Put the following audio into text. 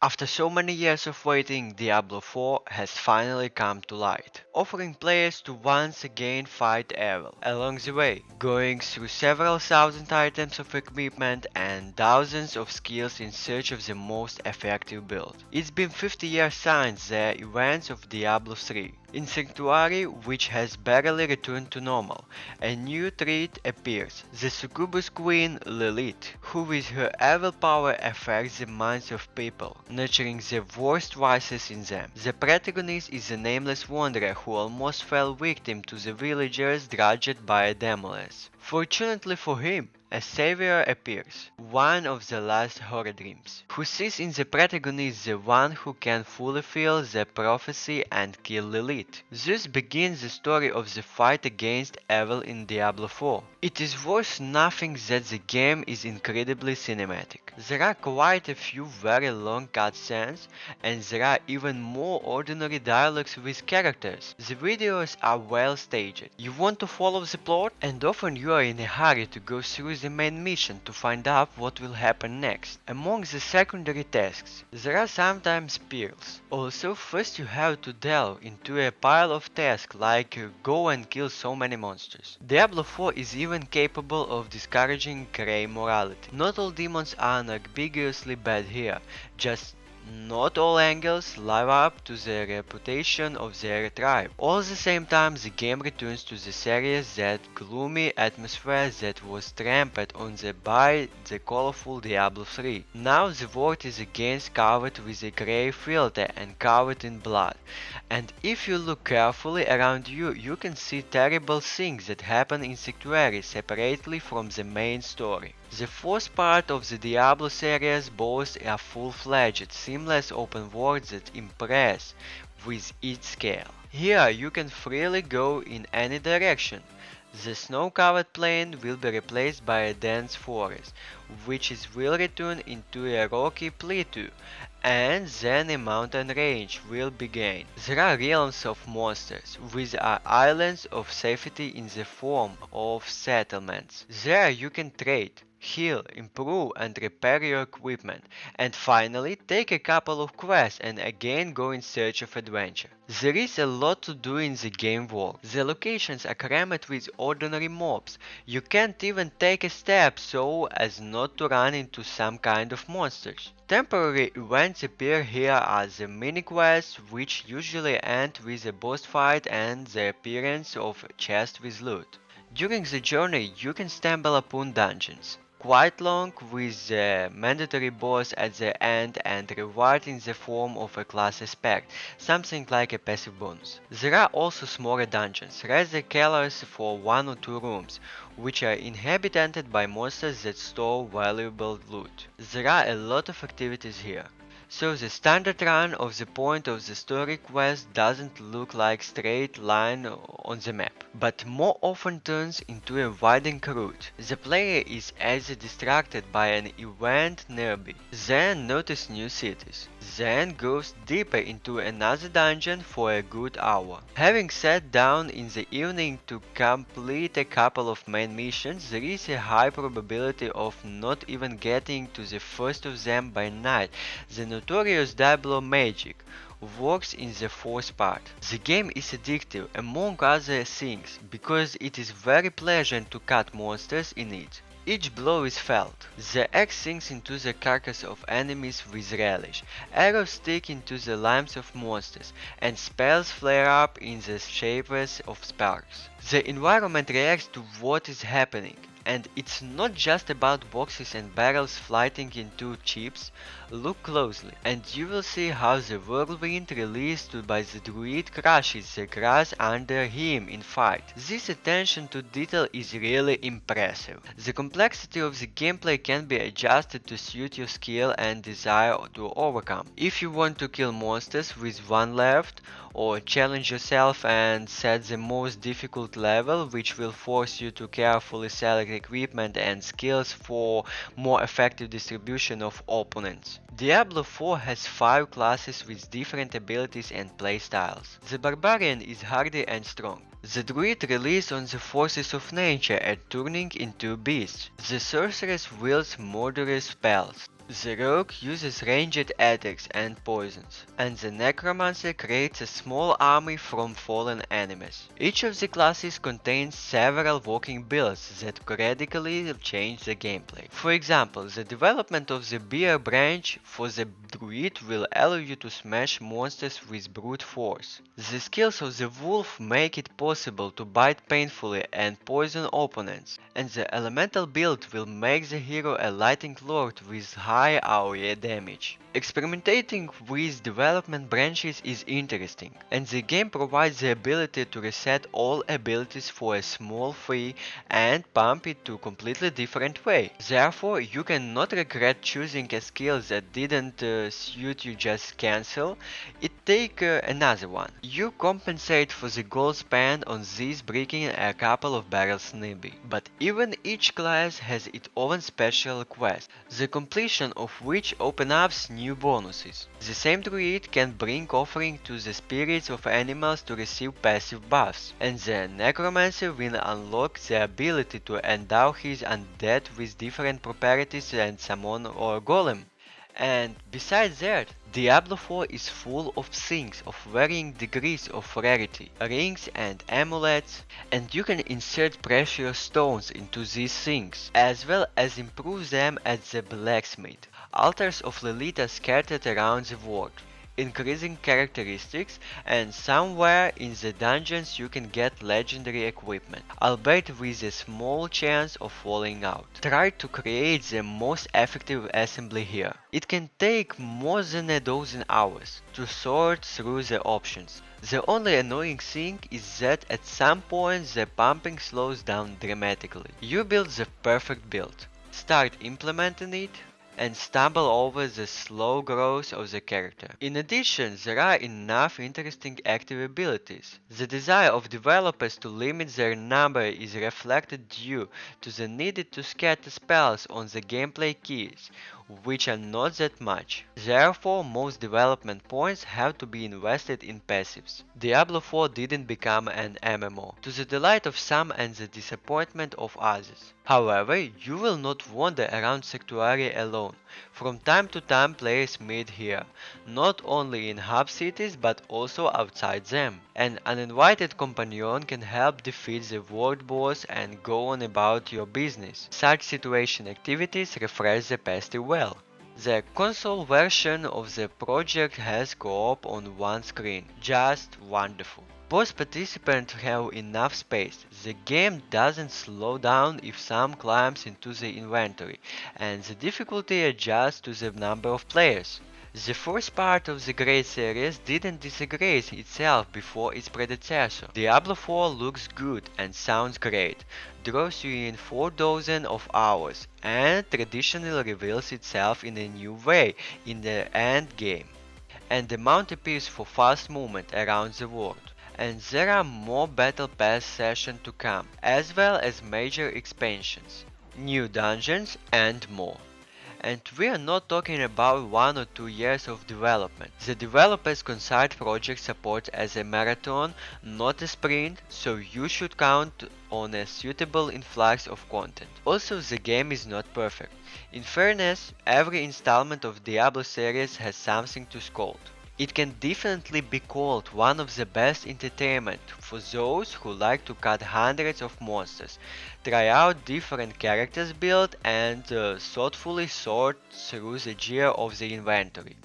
After so many years of waiting, Diablo IV has finally come to light, offering players to once again fight evil. Along the way, going through several thousand items of equipment and thousands of skills in search of the most effective build. It's been 50 years since the events of Diablo III. In Sanctuary, which has barely returned to normal, a new threat appears, the succubus queen Lilith, who with her evil power affects the minds of people, nurturing the worst vices in them. The protagonist is a nameless wanderer who almost fell victim to the villagers drudged by Demoless. Fortunately for him, a savior appears, one of the last horror dreams, who sees in the protagonist the one who can fulfill the prophecy and kill Lilith. Thus begins the story of the fight against evil in Diablo IV. It is worth nothing that the game is incredibly cinematic. There are quite a few very long cutscenes, and there are even more ordinary dialogues with characters. The videos are well staged. You want to follow the plot, and often you are in a hurry to go through the main mission to find out what will happen next. Among the secondary tasks, there are sometimes pearls. Also, first you have to delve into a pile of tasks like go and kill so many monsters. Diablo 4 is even capable of discouraging grey morality. Not all demons are unambiguously bad here, just not all angels live up to the reputation of their tribe. All the same time, the game returns to the serious, that gloomy atmosphere that was trampled on by the colorful Diablo 3. Now the world is again covered with a grey filter and covered in blood. And if you look carefully around you, you can see terrible things that happen in Sanctuary separately from the main story. The fourth part of the Diablo series boasts a full-fledged, seamless open world that impresses with its scale. Here you can freely go in any direction. The snow-covered plain will be replaced by a dense forest, which will return into a rocky plateau, and then a mountain range will begin. There are realms of monsters, with islands of safety in the form of settlements. There you can trade, heal, improve and repair your equipment, and finally take a couple of quests and again go in search of adventure. There is a lot to do in the game world. The locations are crammed with ordinary mobs. You can't even take a step so as not to run into some kind of monsters. Temporary events appear here as the mini-quests, which usually end with a boss fight and the appearance of a chest with loot. During the journey you can stumble upon dungeons, quite long, with the mandatory boss at the end and reward in the form of a class aspect, something like a passive bonus. There are also smaller dungeons, rather killers for 1 or 2 rooms, which are inhabited by monsters that store valuable loot. There are a lot of activities here. So the standard run of the point of the story quest doesn't look like straight line on the map, but more often turns into a winding route. The player is either distracted by an event nearby, then notices new cities, then goes deeper into another dungeon for a good hour. Having sat down in the evening to complete a couple of main missions, there is a high probability of not even getting to the first of them by night. The notorious Diablo magic works in the fourth part. The game is addictive among other things because it is very pleasant to cut monsters in it. Each blow is felt. The axe sinks into the carcass of enemies with relish, arrows stick into the limbs of monsters, and spells flare up in the shapes of sparks. The environment reacts to what is happening, and it's not just about boxes and barrels flying into chips. Look closely, and you will see how the whirlwind released by the druid crushes the grass under him in fight. This attention to detail is really impressive. The complexity of the gameplay can be adjusted to suit your skill and desire to overcome. If you want to kill monsters with one left, or challenge yourself and set the most difficult level, which will force you to carefully select equipment and skills for more effective distribution of opponents. Diablo 4 has 5 classes with different abilities and playstyles. The Barbarian is hardy and strong. The Druid relies on the forces of nature and turning into beasts. The Sorceress wields murderous spells. The rogue uses ranged attacks and poisons, and the necromancer creates a small army from fallen enemies. Each of the classes contains several working builds that radically change the gameplay. For example, the development of the bear branch for the druid will allow you to smash monsters with brute force. The skills of the wolf make it possible to bite painfully and poison opponents, and the elemental build will make the hero a lightning lord with high AoE damage. Experimenting with development branches is interesting, and the game provides the ability to reset all abilities for a small fee and pump it to a completely different way. Therefore, you cannot regret choosing a skill that didn't suit you, just cancel it, take another one. You compensate for the gold spent on this breaking a couple of barrels nearby, but even each class has its own special quest, the completion of which open up new bonuses. The same druid can bring offering to the spirits of animals to receive passive buffs, and the necromancer will unlock the ability to endow his undead with different properties than summon or golem. And besides that, Diablo 4 is full of things of varying degrees of rarity, rings and amulets, and you can insert precious stones into these things, as well as improve them at the blacksmith. Altars of Lilith are scattered around the world, increasing characteristics, and somewhere in the dungeons you can get legendary equipment, albeit with a small chance of falling out. Try to create the most effective assembly here. It can take more than a dozen hours to sort through the options. The only annoying thing is that at some point the pumping slows down dramatically. You build the perfect build, start implementing it, and stumble over the slow growth of the character. In addition, there are enough interesting active abilities. The desire of developers to limit their number is reflected due to the need to scatter spells on the gameplay keys, which are not that much. Therefore, most development points have to be invested in passives. Diablo 4 didn't become an MMO, to the delight of some and the disappointment of others. However, you will not wander around Sanctuary alone. From time to time players meet here, not only in hub cities but also outside them. An uninvited companion can help defeat the world boss and go on about your business. Such situation activities refresh the past well. The console version of the project has co-op on one screen, just wonderful. Both participants have enough space, the game doesn't slow down if some climbs into the inventory, and the difficulty adjusts to the number of players. The first part of the great series didn't disgrace itself before its predecessor. Diablo 4 looks good and sounds great, draws you in 4 dozen of hours, and traditionally reveals itself in a new way in the end game, and the mountainpiece for fast movement around the world. And there are more Battle Pass sessions to come, as well as major expansions, new dungeons and more. And we are not talking about 1 or 2 years of development. The developers consider project support as a marathon, not a sprint, so you should count on a suitable influx of content. Also, the game is not perfect. In fairness, every installment of Diablo series has something to scold. It can definitely be called one of the best entertainment for those who like to cut hundreds of monsters, try out different characters build, and thoughtfully sort through the gear of the inventory.